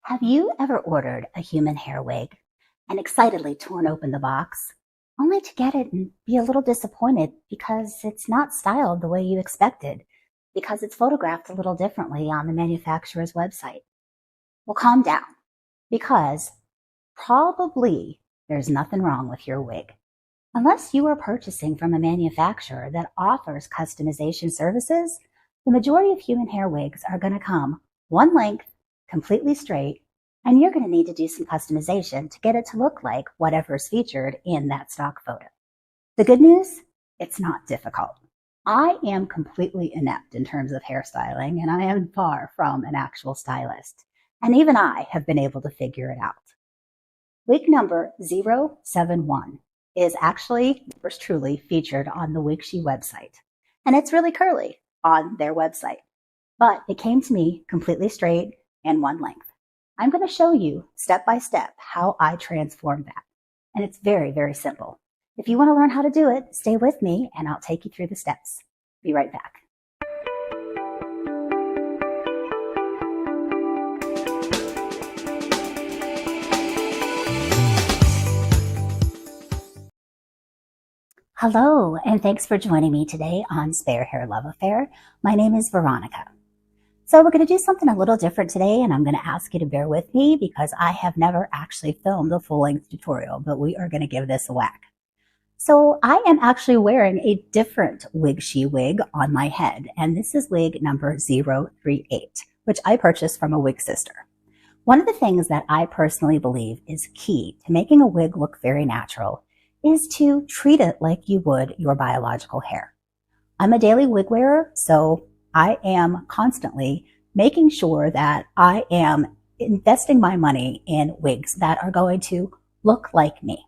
Have you ever ordered a human hair wig and excitedly torn open the box, only to get it and be a little disappointed because it's not styled the way you expected, because it's photographed a little differently on the manufacturer's website? Well, calm down, because probably there's nothing wrong with your wig. Unless you are purchasing from a manufacturer that offers customization services, the majority of human hair wigs are going to come one length, completely straight, and you're going to need to do some customization to get it to look like whatever's featured in that stock photo. The good news, it's not difficult. I am completely inept in terms of hairstyling, and I am far from an actual stylist. And even I have been able to figure it out. Wig number 071 is actually, yours truly, featured on the WigShe website. And it's really curly on their website. But it came to me completely straight and one length. I'm going to show you step by step how I transformed that. And it's very, very simple. If you want to learn how to do it, stay with me and I'll take you through the steps. Be right back. Hello, and thanks for joining me today on Spare Hair Love Affair. My name is Veronica. So we're going to do something a little different today, and I'm going to ask you to bear with me because I have never actually filmed a full-length tutorial, but we are going to give this a whack. So I am actually wearing a different WigShe wig on my head, and this is wig number 038, which I purchased from a wig sister. One of the things that I personally believe is key to making a wig look very natural is to treat it like you would your biological hair. I'm a daily wig wearer, so I am constantly making sure that I am investing my money in wigs that are going to look like me.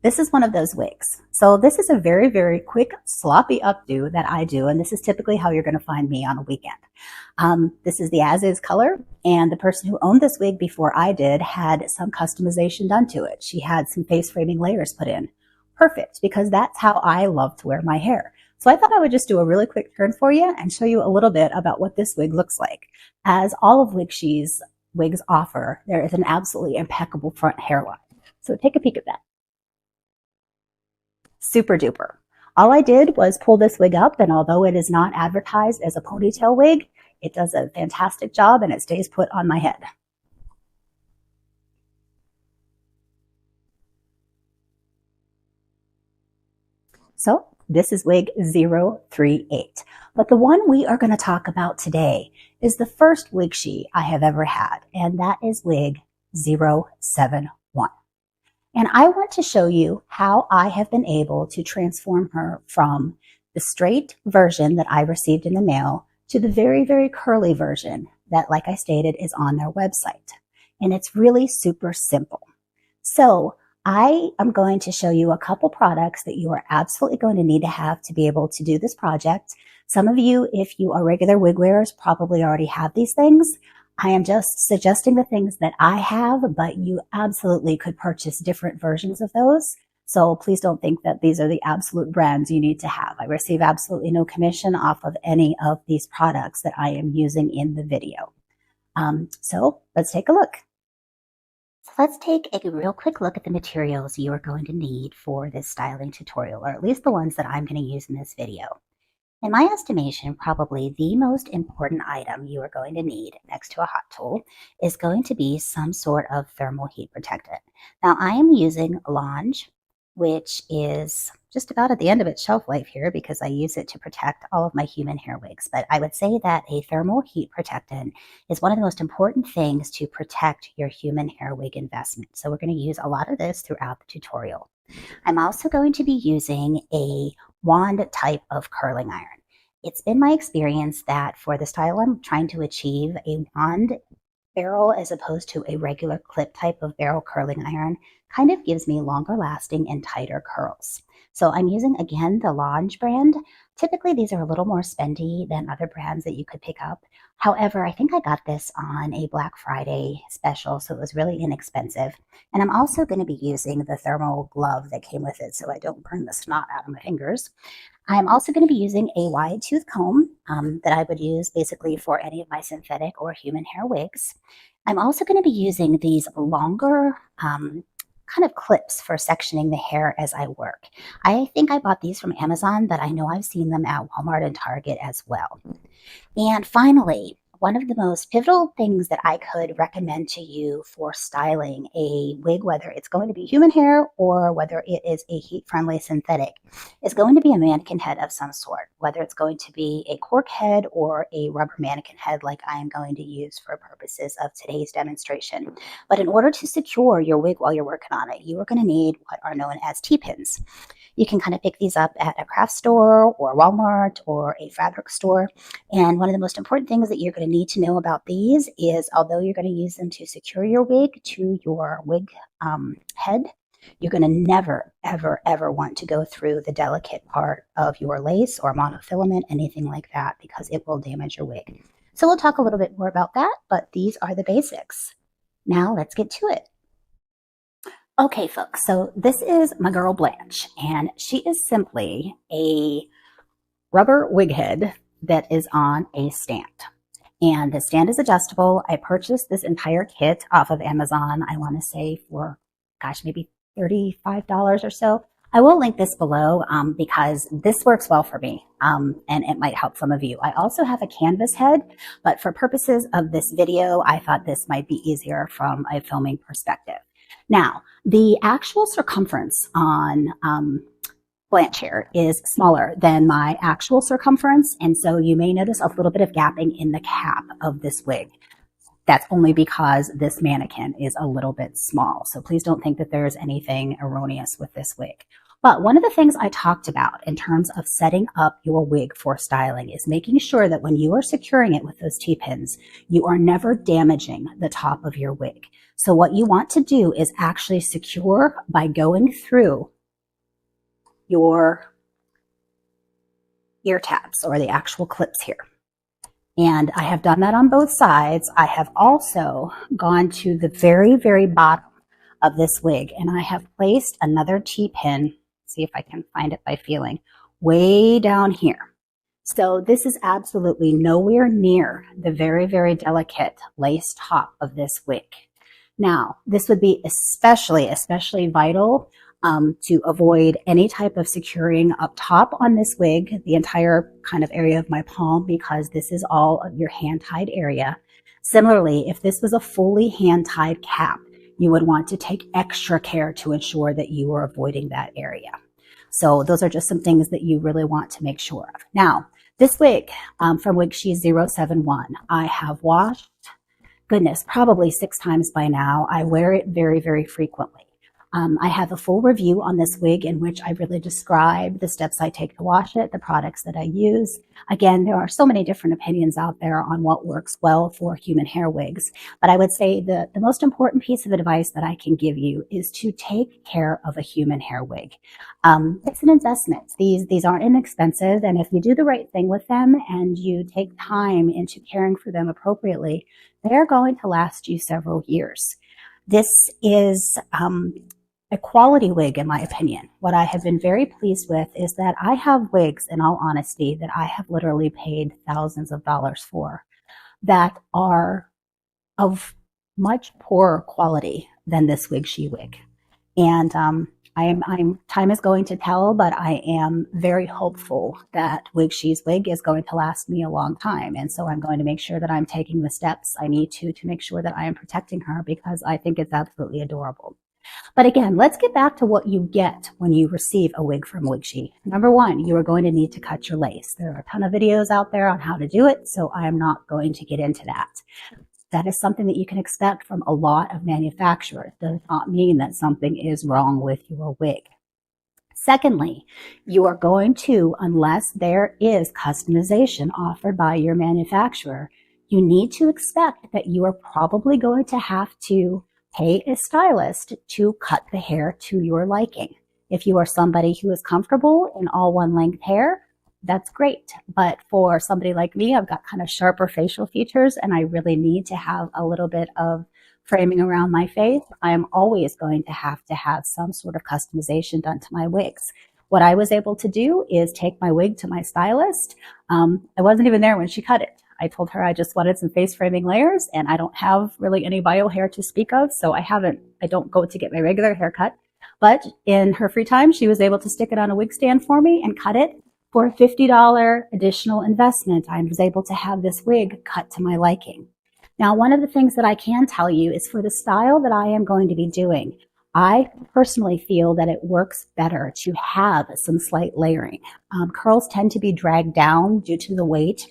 This is one of those wigs. So this is a very, very quick, sloppy updo that I do, and this is typically how you're going to find me on a weekend. This is the as-is color, and the person who owned this wig before I did had some customization done to it. She had some face framing layers put in. Perfect, because that's how I love to wear my hair. So I thought I would just do a really quick turn for you and show you a little bit about what this wig looks like. As all of WigShe's wigs offer, there is an absolutely impeccable front hairline. So take a peek at that. Super duper. All I did was pull this wig up, and although it is not advertised as a ponytail wig, it does a fantastic job and it stays put on my head. So this is wig 038. But the one we are going to talk about today is the first WigShe I have ever had, and that is wig 071. And I want to show you how I have been able to transform her from the straight version that I received in the mail to the very, very curly version that, like I stated, is on their website. And it's really super simple. So I am going to show you a couple products that you are absolutely going to need to have to be able to do this project. Some of you, if you are regular wig wearers, probably already have these things. I am just suggesting the things that I have, but you absolutely could purchase different versions of those. So please don't think that these are the absolute brands you need to have. I receive absolutely no commission off of any of these products that I am using in the video. So let's take a look. So let's take a real quick look at the materials you are going to need for this styling tutorial, or at least the ones that I'm going to use in this video. In my estimation, probably the most important item you are going to need next to a hot tool is going to be some sort of thermal heat protectant. Now, I am using Lange, which is just about at the end of its shelf life here because I use it to protect all of my human hair wigs. But I would say that a thermal heat protectant is one of the most important things to protect your human hair wig investment. So we're going to use a lot of this throughout the tutorial. I'm also going to be using a wand type of curling iron. It's been my experience that for the style I'm trying to achieve, a wand barrel as opposed to a regular clip type of barrel curling iron kind of gives me longer lasting and tighter curls. So I'm using, again, the Lange brand. Typically, these are a little more spendy than other brands that you could pick up. However, I think I got this on a Black Friday special, so it was really inexpensive. And I'm also going to be using the thermal glove that came with it so I don't burn the snot out of my fingers. I'm also going to be using a wide tooth comb that I would use basically for any of my synthetic or human hair wigs. I'm also going to be using these longer kind of clips for sectioning the hair as I work. I think I bought these from Amazon, but I know I've seen them at Walmart and Target as well. And finally, one of the most pivotal things that I could recommend to you for styling a wig, whether it's going to be human hair or whether it is a heat-friendly synthetic, is going to be a mannequin head of some sort, whether it's going to be a cork head or a rubber mannequin head like I am going to use for purposes of today's demonstration. But in order to secure your wig while you're working on it, you are going to need what are known as T-pins. You can kind of pick these up at a craft store or Walmart or a fabric store. And one of the most important things that you're going to need to know about these is, although you're going to use them to secure your wig to your wig head, you're going to never, ever, ever want to go through the delicate part of your lace or monofilament, anything like that, because it will damage your wig. So we'll talk a little bit more about that, but these are the basics. Now let's get to it. Okay, folks, so this is my girl Blanche, and she is simply a rubber wig head that is on a stand. And the stand is adjustable. I purchased this entire kit off of Amazon, I want to say for, gosh, maybe $35 or so. I will link this below because this works well for me and it might help some of you. I also have a canvas head, but for purposes of this video, I thought this might be easier from a filming perspective. Now, the actual circumference on Blanche here is smaller than my actual circumference, and so you may notice a little bit of gapping in the cap of this wig. That's only because this mannequin is a little bit small, so please don't think that there's anything erroneous with this wig. But one of the things I talked about in terms of setting up your wig for styling is making sure that when you are securing it with those T-pins, you are never damaging the top of your wig. So what you want to do is actually secure by going through your ear tabs or the actual clips here. And I have done that on both sides. I have also gone to the very, very bottom of this wig and I have placed another T-pin, see if I can find it by feeling, way down here. So this is absolutely nowhere near the very, very delicate lace top of this wig. Now, this would be especially vital to avoid any type of securing up top on this wig, the entire kind of area of my palm, because this is all of your hand-tied area. Similarly, if this was a fully hand-tied cap, you would want to take extra care to ensure that you are avoiding that area. So those are just some things that you really want to make sure of. Now, this wig from WigShe WIG071, I have washed, goodness, probably 6 times by now. I wear it very, very frequently. I have a full review on this wig in which I really describe the steps I take to wash it, the products that I use. Again, there are so many different opinions out there on what works well for human hair wigs. But I would say the most important piece of advice that I can give you is to take care of a human hair wig. It's an investment. These aren't inexpensive. And if you do the right thing with them and you take time into caring for them appropriately, they're going to last you several years. This is a quality wig, in my opinion. What I have been very pleased with is that I have wigs, in all honesty, that I have literally paid thousands of dollars for that are of much poorer quality than this WigShe wig. And time is going to tell, but I am very hopeful that WigShe's wig is going to last me a long time. And so I'm going to make sure that I'm taking the steps I need to make sure that I am protecting her, because I think it's absolutely adorable. But again, let's get back to what you get when you receive a wig from WigShe. Number one, you are going to need to cut your lace. There are a ton of videos out there on how to do it, so I am not going to get into that. That is something that you can expect from a lot of manufacturers. It does not mean that something is wrong with your wig. Secondly, you are going to, unless there is customization offered by your manufacturer, you need to expect that you are probably going to have to pay a stylist to cut the hair to your liking. If you are somebody who is comfortable in all one length hair, that's great. But for somebody like me, I've got kind of sharper facial features and I really need to have a little bit of framing around my face. I'm always going to have some sort of customization done to my wigs. What I was able to do is take my wig to my stylist. I wasn't even there when she cut it. I told her I just wanted some face framing layers, and I don't have really any bio hair to speak of, so I don't go to get my regular haircut. But in her free time, she was able to stick it on a wig stand for me and cut it. For a $50 additional investment, I was able to have this wig cut to my liking. Now, one of the things that I can tell you is for the style that I am going to be doing, I personally feel that it works better to have some slight layering. Curls tend to be dragged down due to the weight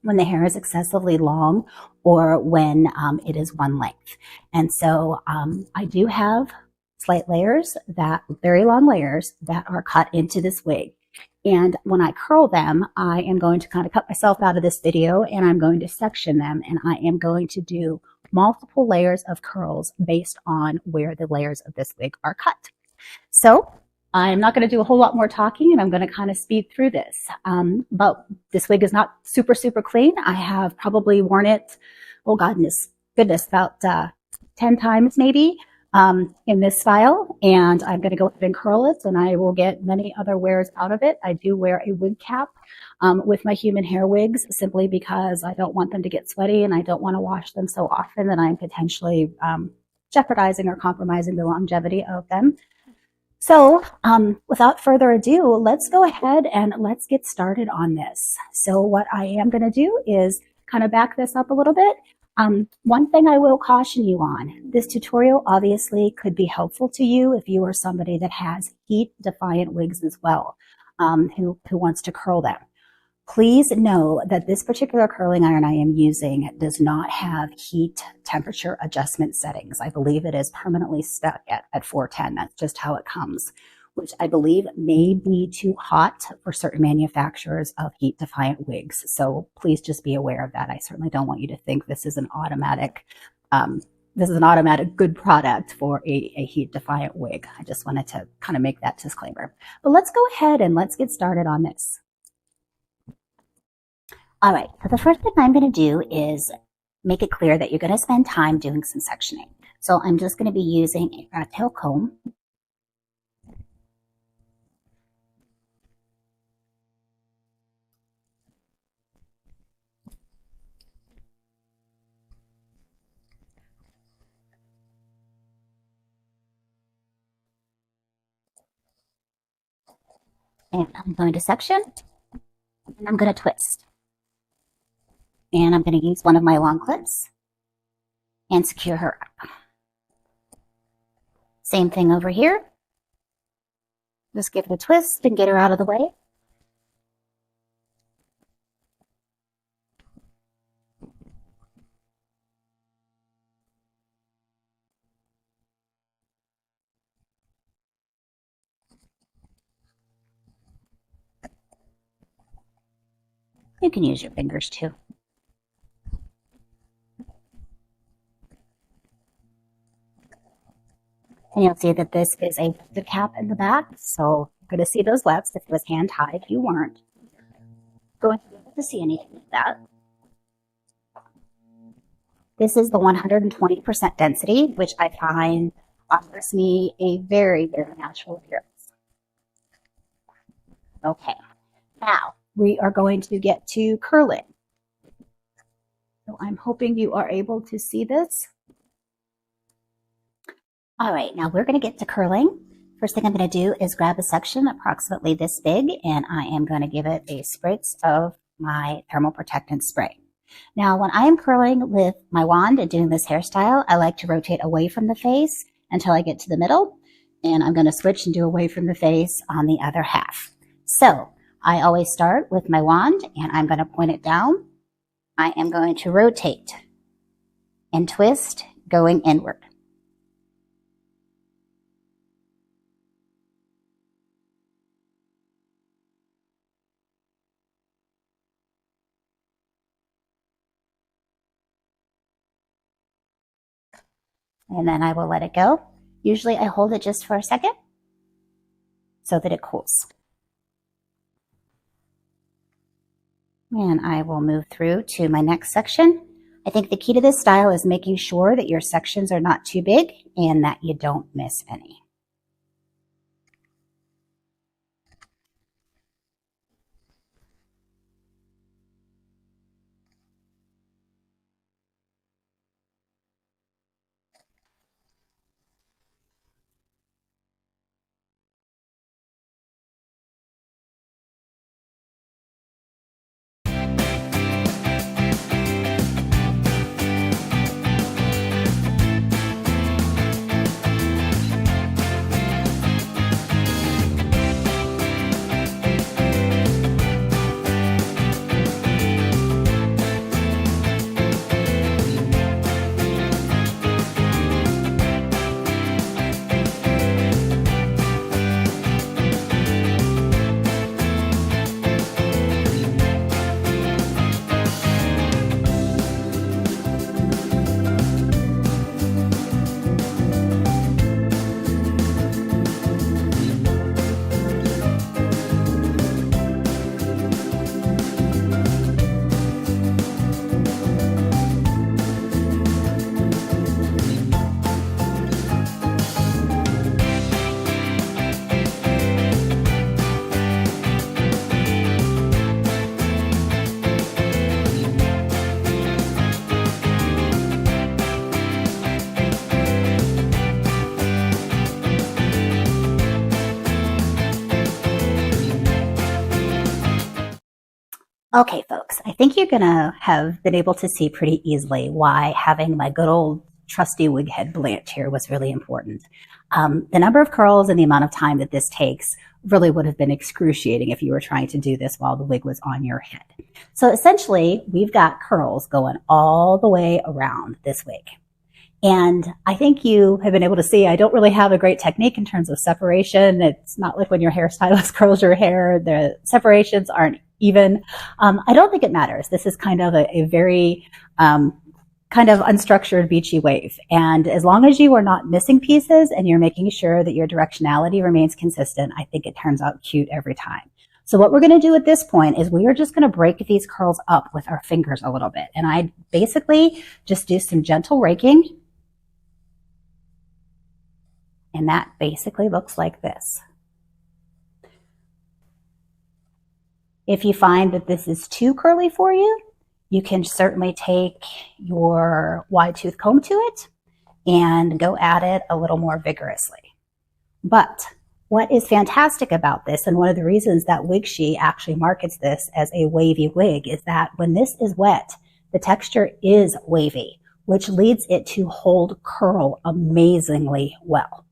when the hair is excessively long or when it is one length. And so I do have slight layers, very long layers that are cut into this wig. And when I curl them, I am going to kind of cut myself out of this video and I'm going to section them, and I am going to do multiple layers of curls based on where the layers of this wig are cut. So I'm not going to do a whole lot more talking, and I'm going to kind of speed through this. But this wig is not super, super clean. I have probably worn it, oh goodness, about 10 times maybe in this style, and I'm going to go ahead and curl it, and I will get many other wears out of it. I do wear a wig cap with my human hair wigs simply because I don't want them to get sweaty, and I don't want to wash them so often that I'm potentially jeopardizing or compromising the longevity of them. So without further ado, let's go ahead and let's get started on this. So what I am going to do is kind of back this up a little bit. One thing I will caution you on, this tutorial obviously could be helpful to you if you are somebody that has heat-defiant wigs as well, who wants to curl them. Please know that this particular curling iron I am using does not have heat temperature adjustment settings. I believe it is permanently stuck at 410. That's just how it comes, which I believe may be too hot for certain manufacturers of heat-defiant wigs. So please just be aware of that. I certainly don't want you to think this is an automatic good product for a heat-defiant wig. I just wanted to kind of make that disclaimer. But let's go ahead and let's get started on this. All right, so the first thing I'm going to do is make it clear that you're going to spend time doing some sectioning. So I'm just going to be using a rat tail comb. And I'm going to section, and I'm going to twist. And I'm going to use one of my long clips and secure her up. Same thing over here. Just give it a twist and get her out of the way. You can use your fingers too. And you'll see that this is the cap in the back, so you're going to see those wefts if it was hand tied. If you weren't going to be able to see anything like that. This is the 120% density, which I find offers me a very, very natural appearance. Okay, now we are going to get to curling. So I'm hoping you are able to see this. All right, now we're going to get to curling. First thing I'm going to do is grab a section approximately this big, and I am going to give it a spritz of my thermal protectant spray. Now, when I am curling with my wand and doing this hairstyle, I like to rotate away from the face until I get to the middle, and I'm going to switch and do away from the face on the other half. So I always start with my wand, and I'm going to point it down. I am going to rotate and twist going inward. And then I will let it go. Usually I hold it just for a second so that it cools. And I will move through to my next section. I think the key to this style is making sure that your sections are not too big and that you don't miss any. Okay, folks, I think you're going to have been able to see pretty easily why having my good old trusty wig head Blanche here was really important. The number of curls and the amount of time that this takes really would have been excruciating if you were trying to do this while the wig was on your head. So essentially, we've got curls going all the way around this wig. And I think you have been able to see I don't really have a great technique in terms of separation. It's not like when your hairstylist curls your hair, the separations aren't even. I don't think it matters. This is kind of a very kind of unstructured beachy wave. And as long as you are not missing pieces and you're making sure that your directionality remains consistent, I think it turns out cute every time. So what we're going to do at this point is we are just going to break these curls up with our fingers a little bit. And I basically just do some gentle raking. And that basically looks like this. If you find that this is too curly for you, you can certainly take your wide tooth comb to it and go at it a little more vigorously. But what is fantastic about this, and one of the reasons that WigShe actually markets this as a wavy wig, is that when this is wet, the texture is wavy, which leads it to hold curl amazingly well.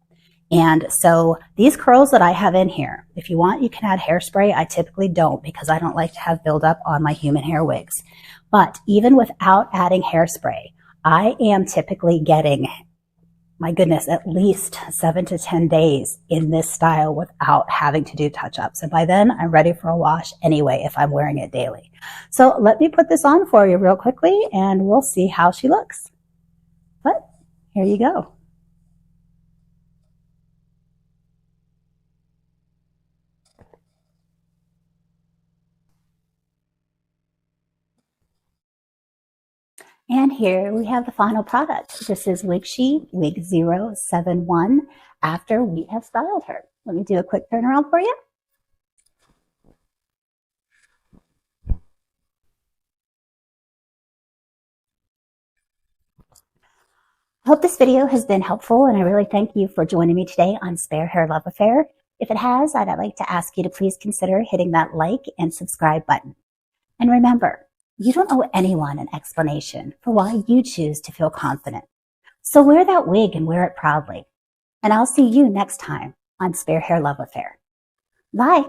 And so these curls that I have in here, if you want, you can add hairspray. I typically don't because I don't like to have buildup on my human hair wigs. But even without adding hairspray, I am typically getting, my goodness, at least 7 to 10 days in this style without having to do touch-ups. And by then, I'm ready for a wash anyway if I'm wearing it daily. So let me put this on for you real quickly and we'll see how she looks. But here you go. And here we have the final product. This is WigShe WIG071 after we have styled her. Let me do a quick turnaround for you. I hope this video has been helpful, and I really thank you for joining me today on Spare Hair Love Affair. If it has, I'd like to ask you to please consider hitting that like and subscribe button. And remember, you don't owe anyone an explanation for why you choose to feel confident. So wear that wig and wear it proudly. And I'll see you next time on Spare Hair Love Affair. Bye.